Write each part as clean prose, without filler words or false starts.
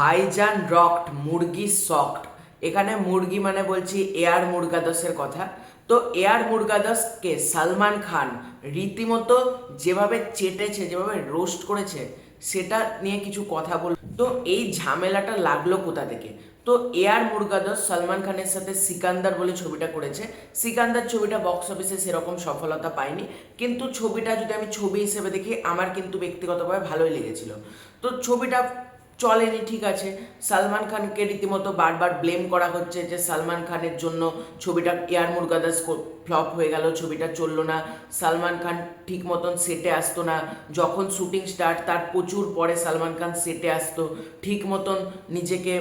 ভাইজান রকড, মুরগি সফট। এখানে মুরগি মানে বলছি এয়ার মুরগাদাসের কথা। তো এয়ার মুরগাদাসকে সালমান খান রীতিমতো যেভাবে চেটেছে, যেভাবে রোস্ট করেছে, সেটা নিয়ে কিছু কথা বল। তো এই ঝামেলাটা লাগলো কোথা থেকে? তো এয়ার মুরগাদাস সালমান খানের সাথে সিকান্দার বলে ছবিটা করেছে। সিকান্দার ছবিটা বক্স অফিসে সেরকম সফলতা পায়নি, কিন্তু ছবিটা যদি আমি ছবি হিসেবে দেখি, আমার কিন্তু ব্যক্তিগতভাবে ভালোই লেগেছিল। তো ছবিটা চলেনি, ঠিক আছে। সালমান খানকে রীতিমতো বারবার ব্লেম করা হচ্ছে যে সালমান খানের জন্য ছবিটা এয়ার মুরগাদাস ফ্লপ হয়ে গেল, ছবিটা চললো না। সালমান খান ঠিক মতন সেটে আসতো না, যখন শুটিং স্টার্ট তার প্রচুর পরে সালমান খান সেটে আসতো, ঠিক মতন নিজেকে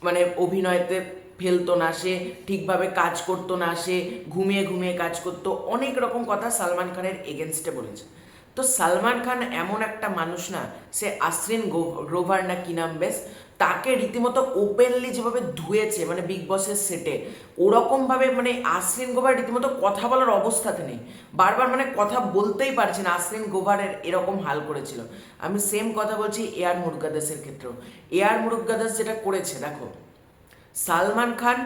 মানে অভিনয়তে ফেলতো না, সে ঠিকভাবে কাজ করতো না, সে ঘুমিয়ে ঘুমিয়ে কাজ করতো, অনেক রকম কথা সালমান খানের এগেনস্টে বলেছে। তো সালমান খান এমন একটা মানুষ না, সে আশ্রিন গ্রোভার না কি নাম বেশ, তাকে রীতিমতো ওপেনলি যেভাবে ধুয়েছে মানে বিগ বসের সেটে, ওরকমভাবে মানে আশ্রিন গ্রোভার রীতিমতো কথা বলার অবস্থাতে নেই, বারবার মানে কথা বলতেই পারছে না। আশ্রিন গ্রোভারের এরকম হাল করেছিল। আমি সেম কথা বলছি এয়ার মুরগাদাসের ক্ষেত্রেও। এয়ার মুরগাদাস যেটা করেছে, দেখো, সালমান খান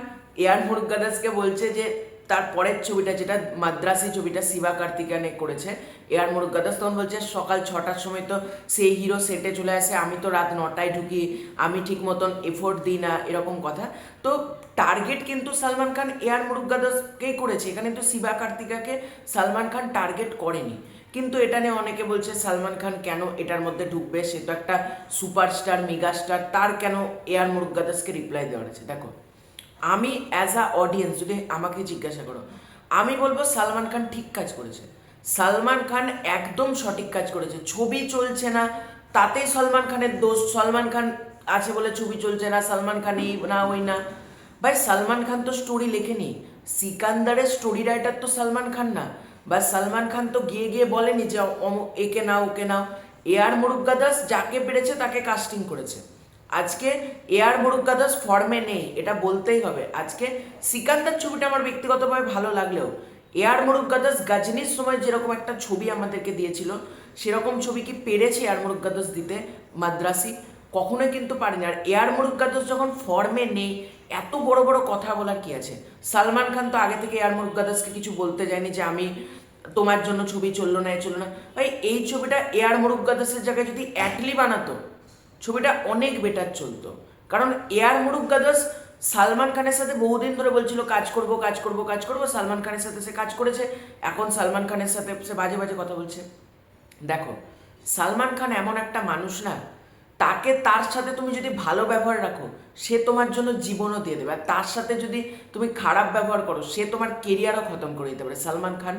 এয়ার মুরগাদাসকে বলছে যে তার পরের ছবিটা, যেটা মাদ্রাসি ছবিটা শিবা কার্তিকেয়ানে করেছে, এয়ার মুরগাদাস তখন বলছে সকাল 6টার সময় তো সেই হিরো সেটে চলে আসে, আমি তো রাত 9টায় ঢুকি, আমি ঠিক মতন এফোর্ট দিই না, এরকম কথা। তো টার্গেট কিন্তু সালমান খান এয়ার মুরগাদাসকেই করেছে, এখানে তো শিবা কার্তিকাকে সালমান খান টার্গেট করেনি। কিন্তু এটা নিয়ে অনেকে বলছে সালমান খান কেন এটার মধ্যে ঢুকবে, সে তো একটা সুপারস্টার মেগাস্টার, তার কেন এয়ার মুরগাদাসকে রিপ্লাই দেওয়া হয়েছে। দেখো, আমি অ্যাজ আ অডিয়েন্স যদি আমাকে জিজ্ঞাসা করো, আমি বলবো সালমান খান ঠিক কাজ করেছে। সালমান খান একদম সঠিক কাজ করেছে। ছবি চলছে না তাতেই সালমান খানের দোষ, সালমান খান আছে বলে ছবি চলছে না, সালমান খান এই না ওই না। ভাই, সালমান খান তো স্টোরি লেখেনি, সিকান্দারের স্টোরি রাইটার তো সালমান খান না। বা সালমান খান তো গিয়ে গিয়ে বলেনি যে একে নাও ওকে নাও। এয়ার মুরুগাদাস যাকে পেরেছে তাকে কাস্টিং করেছে। আজকে এয়ার মুরুগাদাস ফর্মে নেই, এটা বলতেই হবে। আজকে সিকান্দার ছবিটা আমার ব্যক্তিগতভাবে ভালো লাগলেও এয়ার মুরুগাদাস গাজনির সময় যেরকম একটা ছবি আমাদেরকে দিয়েছিল, সেরকম ছবি কি পেরেছে এয়ার মুরুগাদাস দিতে মাদ্রাসি? কখনোই কিন্তু পারেনি। আর এয়ার মুরুগাদাস যখন ফর্মে নেই, এত বড় বড় কথা বলার কি আছে? সালমান খান তো আগে থেকে এয়ার মুরুগাদাসকে কিছু বলতে যায়নি যে আমি তোমার জন্য ছবি চললো না, এ চললো না। ভাই, এই ছবিটা এয়ার মুরুগাদাসের জায়গায় যদি অ্যাটলি বানাতো, ছবিটা অনেক বেটার চলতো। কারণ এয়ার মুরুগাদাস সালমান খানের সাথে বহুদিন ধরে বলছিল কাজ করব কাজ করব কাজ করব, সালমান খানের সাথে সে কাজ করেছে, এখন সালমান খানের সাথে সে বাজে বাজে কথা বলছে। দেখো, সালমান খান এমন একটা মানুষ না, তাকে তার সাথে তুমি যদি ভালো ব্যবহার রাখো, সে তোমার জন্য জীবনও দিয়ে দেবে। আর তার সাথে যদি তুমি খারাপ ব্যবহার করো, সে তোমার কেরিয়ারও খতম করে দিতে পারে। সালমান খান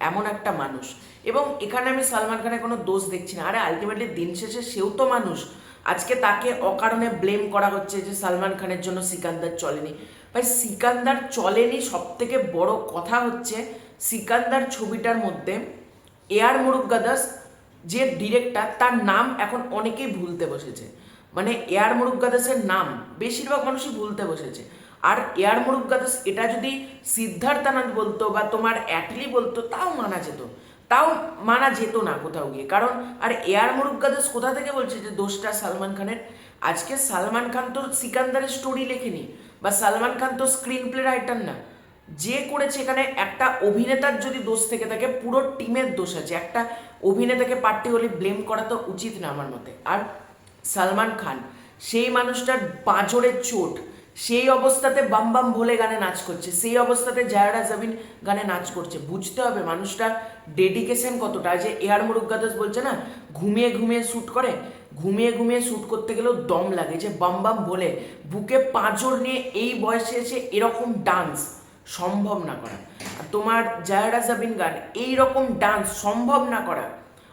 এমন একটা মানুষ। এবং এখানে আমি সালমান খানের কোনো দোষ দেখছি না। আরে আলটিমেটলি দিন শেষে সেও তো মানুষ। আজকে তাকে অকারণে ব্লেম করা হচ্ছে যে সালমান খানের জন্য সিকান্দার চলেনি। ভাই, সিকান্দার চলেনি, সব থেকে বড় কথা হচ্ছে সিকান্দার ছবিটার মধ্যে এয়ার মুরুগাদাস যে ডিরেক্টর, তার নাম এখন অনেকেই ভুলতে বসেছে। মানে এয়ার মুরুগাদাসের নাম বেশিরভাগ মানুষই ভুলতে বসেছে। আর এয়ার মুরুগাদাস এটা যদি সিদ্ধার্থানন্দ বলতো বা তোমার অ্যাটলি বলতো, তাও মানা যেত না কোথাও গিয়ে। কারণ আর এয়ার মুরুগাদাস কোথা থেকে বলছে যে দোষটা সালমান খানের? আজকে সালমান খান তো সিকান্দারের স্টোরি লেখেনি, বা সালমান খান তো স্ক্রিন প্লে রাইটার না। যে করেছে, এখানে একটা অভিনেতার যদি দোষ থেকে থাকে, পুরো টিমের দোষ আছে। একটা অভিনেতাকে পার্টিকুলারলি ব্লেম করা তো উচিত না আমার মতে। আর সালমান খান সেই মানুষটার পাঁজরের চোট, সেই অবস্থাতে বাম বাম ভোলে গানে নাচ করছে, সেই অবস্থাতে জায়রা জাবিন গানে নাচ করছে। বুঝতে হবে মানুষটার ডেডিকেশন কতটা। যে এয়ার মুরুগাদাস বলছে না ঘুমিয়ে ঘুমিয়ে শ্যুট করে, ঘুমিয়ে ঘুমিয়ে শ্যুট করতে গেলেও দম লাগে। যে বাম বাম ভোলে বুকে পাঁজর নিয়ে এই বয়সে এসে এরকম ডান্স সম্ভব না করা, আর তোমার জায়রা জাবিন গান এইরকম ডান্স সম্ভব না করা।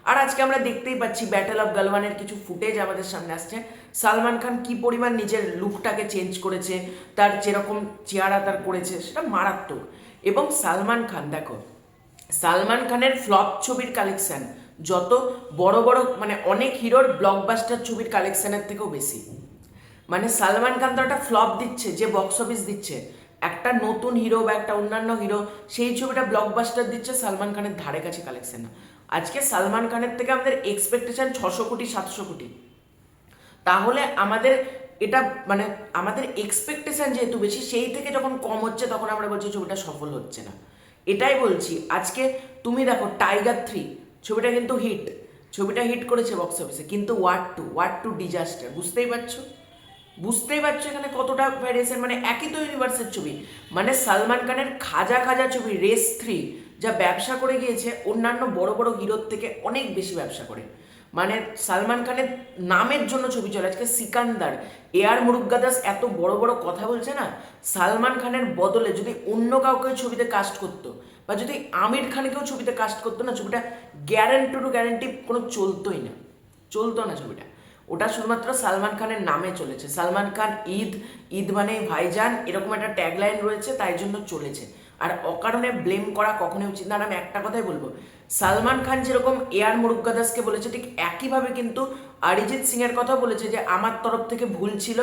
আর আজকে আমরা দেখতেই পাচ্ছি ব্যাটেল অফ গালওয়ানের কিছু ফুটেজ আমাদের সামনে আসছে, সালমান খান কি পরিমাণ নিজের লুকটাকে চেঞ্জ করেছে, তার যেরকম চেহারা তার করেছে, সেটা মারাত্মক। এবং সালমান খান, দেখো, সালমান খানের ফ্লপ ছবির কালেকশন যত বড় বড় মানে অনেক হিরোর ব্লকবাস্টার ছবির কালেকশনের থেকেও বেশি। মানে সালমান খান তো একটা ফ্লপ দিচ্ছে, যে বক্স অফিস দিচ্ছে, একটা নতুন হিরো বা একটা অন্যান্য হিরো সেই ছবিটা ব্লকবাস্টার দিচ্ছে, সালমান খানের ধারে কাছে কালেকশন না। আজকে সালমান খানের থেকে আমাদের এক্সপেকটেশন 600 কোটি 700 কোটি। তাহলে আমাদের এটা মানে আমাদের এক্সপেকটেশন যেহেতু বেশি, সেই থেকে যখন কম হচ্ছে তখন আমরা বলছি ছবিটা সফল হচ্ছে না। এটাই বলছি, আজকে তুমি দেখো টাইগার 3 ছবিটা কিন্তু হিট, ছবিটা হিট করেছে বক্স অফিসে, কিন্তু ওয়ার টু ডিজাস্টার। বুঝতেই পারছো এখানে কতটা ভ্যারিয়েশন, মানে একই তো ইউনিভার্সের ছবি। মানে সালমান খানের খাজা খাজা ছবি রেস 3 যা ব্যবসা করে গিয়েছে, অন্যান্য বড় বড় হিরোর থেকে অনেক বেশি ব্যবসা করে। মানে সালমান খানের নামের জন্য ছবি চলে। আজকে সিকান্দার, এআর মুরুগাদাস এত বড় বড় কথা বলছে না, সালমান খানের বদলে যদি অন্য কাউকে ছবিতে কাস্ট করতো, বা যদি আমির খানকেও ছবিতে কাস্ট করতো না, ছবিটা গ্যারান্টি কোনো চলতো না ছবিটা। ওটা শুধুমাত্র সালমান খানের নামে চলেছে। সালমান খান ঈদ মানে ভাইজান, এরকম একটা ট্যাগলাইন রয়েছে, তাই জন্য চলেছে। আর অকারণে ব্লেম করা কখনোই উচিত না। আর আমি একটা কথাই বলবো, সালমান খান যেরকম এআর মুরুগাদাসকে বলেছে, ঠিক একইভাবে কিন্তু অরিজিৎ সিং এর কথা বলেছে যে আমার তরফ থেকে ভুল ছিল,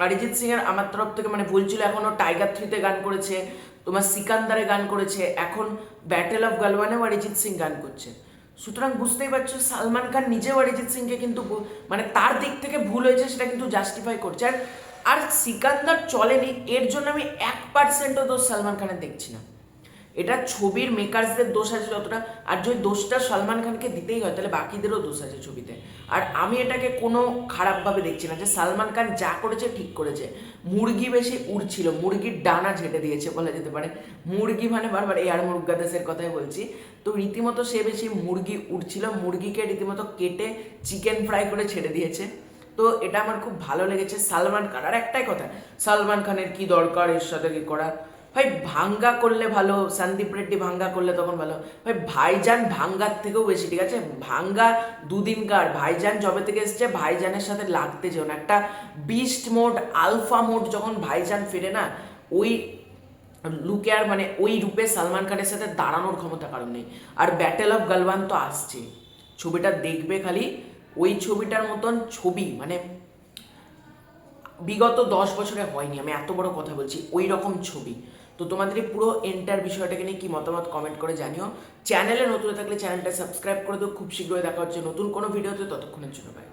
অরিজিৎ সিং এর আমার তরফ থেকে মানে ভুল ছিল। এখনও টাইগার 3-তে গান করেছে, তোমার সিকান্দারে গান করেছে, এখন ব্যাটেল অফ গালওয়ানেও অরিজিৎ সিং গান করছে। সুতরাং বুঝতেই পারছো সালমান খান নিজেও অরিজিৎ সিংকে কিন্তু মানে তার দিক থেকে ভুল হয়েছে সেটা কিন্তু জাস্টিফাই করছে। আর সিকান্দার চলেনি, এর জন্য আমি 1%ও দোষ সালমান খানের দেখছি না। এটা ছবির মেকার্সদের দোষ আছে যতটা, আর যদি দোষটা সালমান খানকে দিতেই হয় তাহলে বাকিদেরও দোষ আছে ছবিতে। আর আমি এটাকে কোনো খারাপভাবে দেখছি না, যে সালমান খান যা করেছে ঠিক করেছে। মুরগি বেশি উড়ছিল, মুরগির ডানা ঝেঁটে দিয়েছে বলা যেতে পারে। মুরগি মানে বারবার এআর মুরুগাদাসের কথাই বলছি, তো রীতিমতো সে বেশি মুরগি উড়ছিল, মুরগিকে রীতিমতো কেটে চিকেন ফ্রাই করে ছেড়ে দিয়েছে। তো এটা আমার খুব ভালো লেগেছে সালমান খান। আর একটাই কথা, সালমান খানের কি দরকার এর সাথে কি করা? ভাই ভাঙ্গা করলে ভালো, সন্দীপ রেড্ডি ভাঙ্গা করলে তখন ভালো। ভাই ভাইজান ভাঙ্গার থেকেও বেশি, ঠিক আছে? ভাঙ্গা দুদিনকার, ভাইজান যবে থেকে এসছে ভাইজানের সাথে লাগতে যেও না। একটা বিস্ট মোড, আলফা মোড যখন ভাইজান ফিরে না, ওই লুকে আর মানে ওই রূপে সালমান খানের সাথে দাঁড়ানোর ক্ষমতা কারণ নেই। আর ব্যাটেল অফ গালওয়ান তো আসছে, ছবিটা দেখবে খালি। ওই ছবিটার মতন ছবি মানে বিগত 10 বছরে হয়নি, আমি এত বড় কথা বলছি, ওই রকম ছবি। তো তোমাদের এই পুরো এন্টার বিষয়টাকে নিয়ে কি মতামত কমেন্ট করে জানিও। চ্যানেলে নতুন থাকলে চ্যানেলটা সাবস্ক্রাইব করে দিও। খুব শীঘ্রই দেখা হচ্ছে নতুন কোনো ভিডিওতে, ততক্ষণের জন্য বাই।